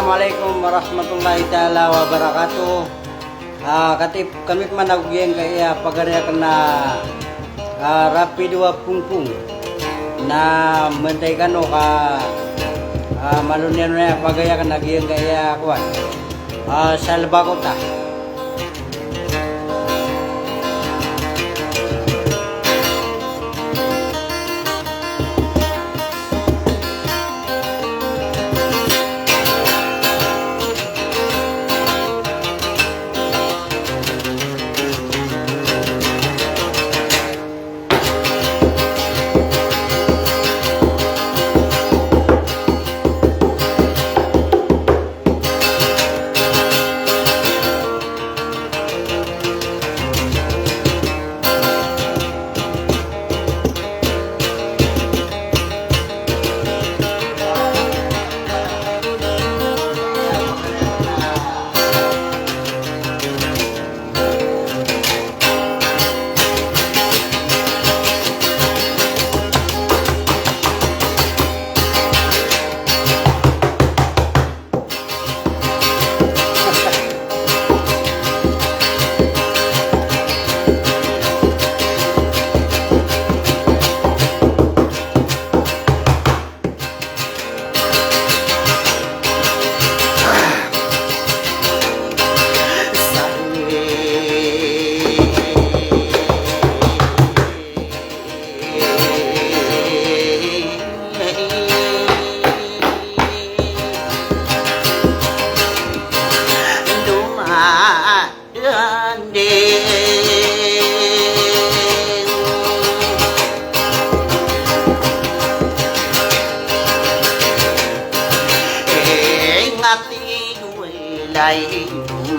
Assalamualaikum warahmatullahi taala wabarakatuh. Katip kami managuyeng kaya pagarya kena rapi dua pungpung na mentay kano ka malunyan na pagaya kena giyeng kaya kuan sa labakota.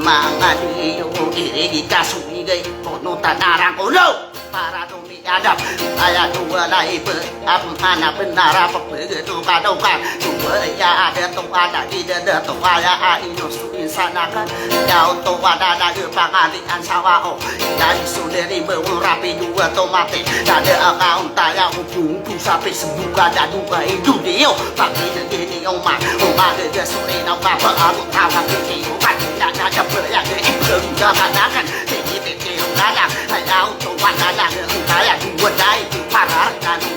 Mga niyo ikasumigay Tono tanarang ulo para tumiadap Kaya tuwalay ba Ang hanap narapag Pagtukadukan Tuwaya ada tuwada Ida tuwaya Inusuin sanakan Yaw tuwada Nada pangalian sawao Dari suleri Mengurapi dua tomate Nada akaun taya Hubung sapi sebuka Daduka itu dia Pagi negeri Oma Oma dia sore Nama Aku kawan Kiki Nada beryang Ibeng Jangan Tiki Nada Ayaw tuwada Nada Kaya dua day Para Nada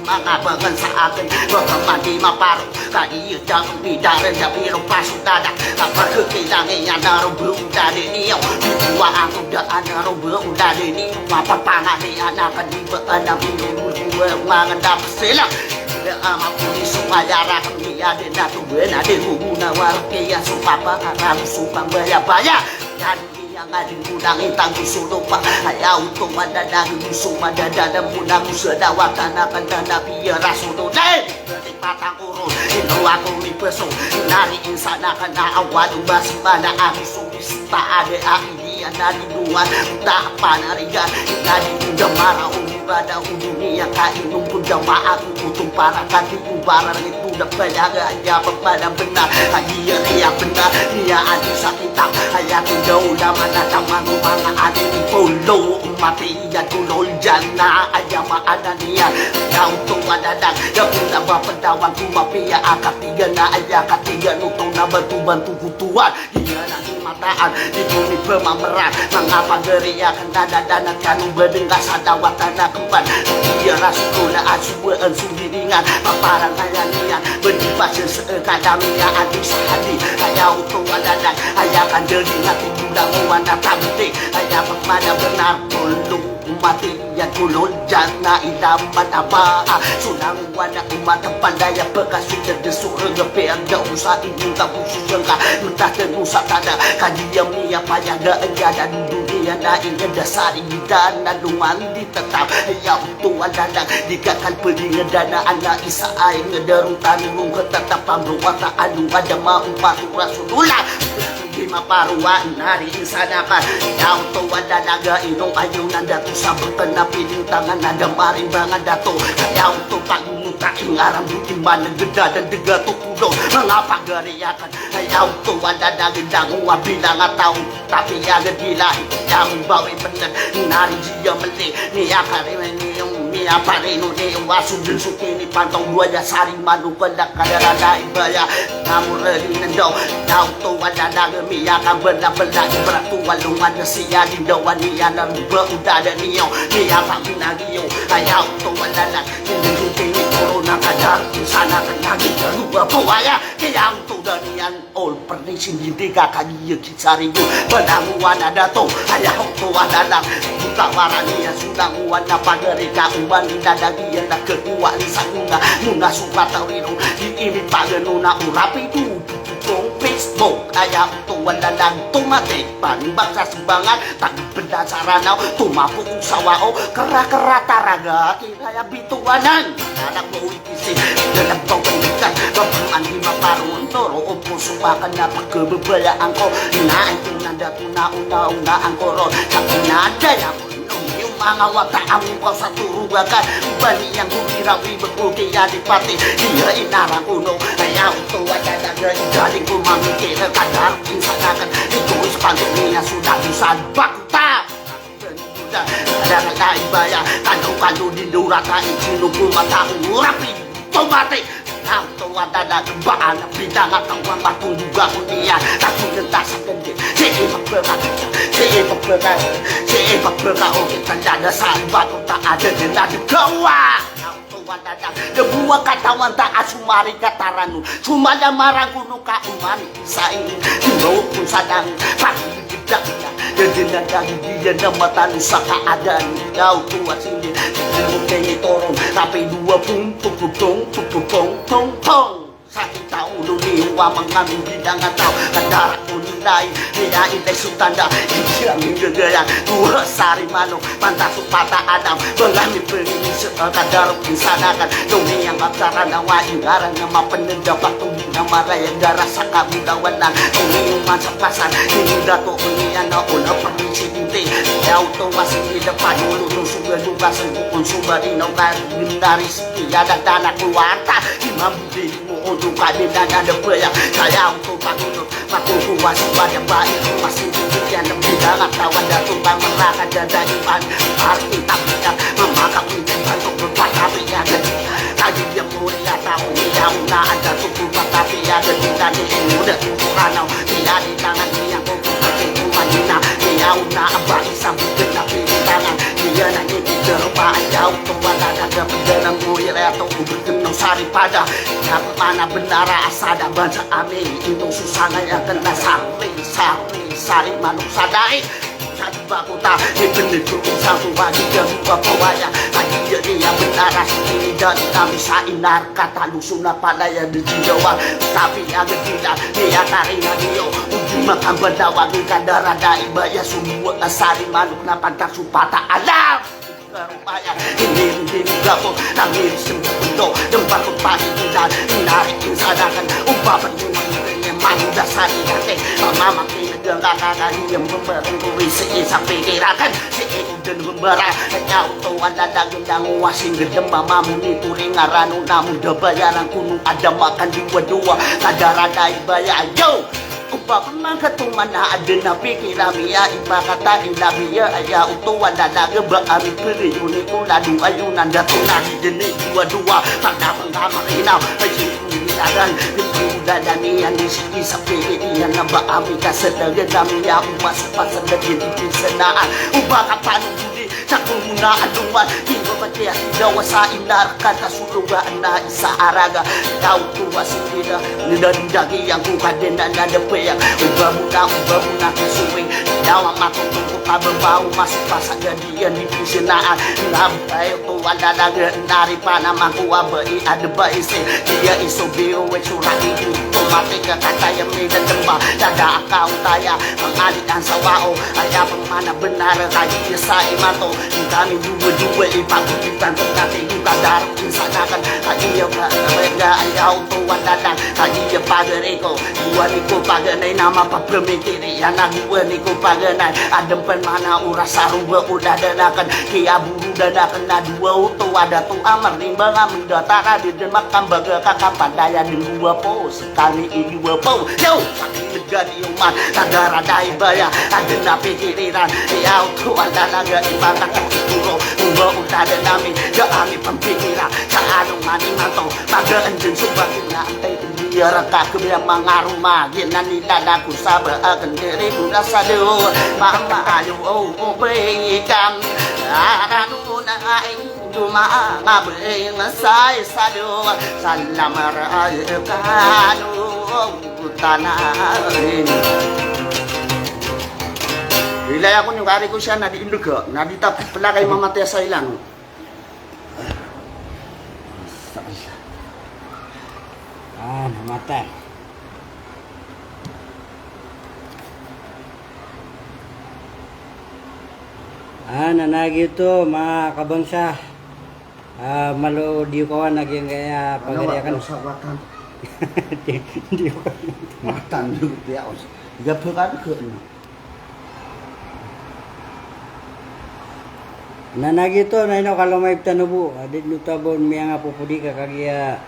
Mga bangan sa akin Bagaman maparu Kaya jangan bidaran Na birong pasudada Kapag kailangan yan Narong buuda niyo Bituwa ang udaan Narong buuda niyo Mapapangalian Akan ibaan Ang binululuwa Mga dapat sila ama pulis supaya rakam dia de datu bena de hubuna warkia supapa karam supang baya-baya dan dia ngading gudang intang susulo pa ayaw tumadadang sumadadada muna musadawatan akan dana biya rasulo dahil patang urun ino ako ni peso nari insana ka na awad ubasi pada ang sumis pa ade ang dia nari duwan tapan nariga nari udamara umurada dunia kainung pun jamaah utung para kaki ubaran itu dapat jaga aja pada benar dia dia benar dia adi sakitang ayat jauh mana taman mana ada di polo mati ya tulol jana aja ma ada dia kau tu ada dak ya pun bapak dawan ku mafia akad tiga na aja ketiga nutong na bantu kutuan dia nanti mataan di bumi pemameran mengapa geria kena dana kanu berdengar sadawatan kemban dia rasulullah asubuan sudiringan paparan kaya nian berdibas seekadamia adi sahadi kaya utuh adadak ayah kan deringat tidak muana tabdi ayah pada benar tolong mati yang kulon jana idaman apa sunang wana umat pandaya bekas sudah desuk regepean jauh saat ini tak khusus jengka mentah tenusa tada kajian niya payah gaya dan dunia naik dasari dan naduman ditetap yang tuan dadang dikakan peding dana anak isa aing ngederung tanung ketetapan berwata anu ada mau patu rasulullah lima paruan hari insanakan yang tua dadaga inong ayunan datu sabang kena piling tangan ada maring bangan dato yang tua panggung tak ingaram bukimban negeda dan dega tu kudo mengapa geriakan yang tua dadaga dangu bilang atau tapi yang gila yang bawa bener nari jia meli ni akari ni yang ni apa ni no ni wasu din suki ni pantong buaya sari manu kelak kadara dai baya namun lagi nendo tau to wada daga mi akan benda-benda beratu walung ada sia di dawan ni ana udah ada ni apa binagio ayau to wada daga din suki ni corona kadar sana lagi dua buaya yang tu danian all pernisin di tiga kali kisari penamuan ada to ayau to wada daga buka warani ya sudah wana pagari ka uban didagi ya nak kedua di sana nuna suka tawiro ini paganuna urapi tu Facebook ayam tu wala lang tumatik panibagsa sumbangan tak benda saranaw tumapo usawao kera-kera taraga kinaya bituanan anak mo ikisi dalam pagkakas babuan di maparun toro upo subakan na pagkababayaan ko inaantin nanda tuna-una-una ang koro sa pinada ya mga wata ang mukaw sa turugakan bali yang gumirawi begugi adipati dia inarang kuno ayaw tuwa dadaga galing kumamikir kadar insanakan ituis pandemia sudah bisa bakuta ada lain baya kanu di durata ijinuku mata urapi tomate tuwa dadaga baan bidang at ang mga tungga kunia aku gentas gede Pagpeka o kitandada sa bago taada nila gawa Debuwa katawan taas sumari kataranu Sumada marang kuno ka umani sa ini Hino kung sadang pakibidak niya Dadinadang dia na matalo sa kaadaan Ikaw tuwa sindi Hindi kayo torong Tapi dua pung tong sakit tahu dunia mengambil bidang atau kadar unilai dia ilai sutanda yang gegaya dua sari mano pantas supata adam belami penini kadar insanakan dunia yang aksaran awa ingaran nama penendapat tubuh nama raya darah saka budawanan dunia masa pasan ini dato dunia na una permisi binti jauh tu masih di depan dulu sudah juga sempukun sudah dinokan dari setia dan tanah keluarga imam budi untuk kabinet ada banyak saya untuk pakut kuas pada baik masih demikian bidang kawan dan tumpang meraka dan iman arti tapi memakan untuk berbuat tapi ya tadi dia mulia tahu dia una ada tubuh tapi ya dan ini udah ukuran dia di tangan dia kok pakai kumanina dia una abang sambut tapi di tangan dia nanti terlupa jauh tua ada dalam mulia atau berkenang sari pada yang mana benar asada baca amin itu susana yang kena sari manuk sadai satu bakuta ini satu bagi kedua pawaya lagi jadi yang benar ini dari kami sainar kata lusuna pada yang di Jawa tapi yang tidak dia karina dia uji makan berdawa di kandara dai baya semua sari manuk napantak supata alam rupanya ini gabung nangis sembuh tempat kepala kita narik insanakan upah penting manu dasar hati mama kita kakak yang membantu isi sampai dirakan si dan membara hanya untuk ada gendang wasing gedem mama muni turing ngaranu namun bayaran kuno ada makan dua kadar ada bayar yo Upah pemangkatuman na ada na pikiramia Iba kata inabia Aya utuwa na nagaba Ami periyuni ko ladu ayunan Datuna hidini dua-dua Pada pengkamarinaw Ay sinunilagan Ikuda danian Disini sa pilihan Na ba ami kasadagan Namiya umas-pasan Na dinipisanaan Upah kapano budi Sa kumunaan luman Hingga pati dawa sa inar Kata sulugaan na isa araga Ikaw tuwa sinila Nidadidagi ang kukadenan na depe yang ubah muna kesuwing dalam matunggu kabau masih pasak jadian di pisenaan ngabai tu ada naga nari pana mangku abai ada baik dia iso bio surat itu otomatis kata yang medan tembak dada kau taya mengalihkan sawao ayah pemana benar kaji sai mato kami dua ipaku kita terkati kita darah insanakan kaji yang mereka ayah tu ada kaji yang pagereko dua niko pagenay nama papremikiri anak dua niko pagenay adem pen mana uras saruba udah danakan kia buru danakan na dua uto ada tu amar nimbang amin datara di demak kambaga kakak pandaya di dua po sekali ni iwapaw Yo, sakit gani uman Nagaraday baya Adin na pikiriran Iyaw tuwa talaga ipagkakaturo Umaulada namin Gaami pampikira Sa anong maniman to Magaan din subakin na antay Iyarang kakabiyang mga rumagin Na nilalago sa baagan Diri mula sa loob Mamaayo o breakan Arano na ay Dumangabing say sa loob Sa lamarayo kano Tanarin Ilay ako yung kari ko siya Nadiindog ko Naditapit pala kayo mamatay sa ilang Namatay. Nanagi ito mga kabangsa. Malo di ko naging kaya pagariakan. Ano sa watan? Hindi ko. Watan dulu dia. Gapekan ke ni. Nanagi ito na ino kalau may tanubo. Adit nutabon miya nga pupudi ka kagya.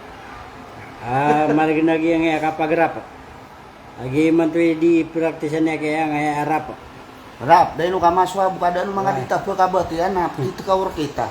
Malaginagi nga kapagrap. Agi man to di praktisan niya kaya nga arap. Rap, dahil ka maswa bukadaan mga dita po kabati anak dito ka kita.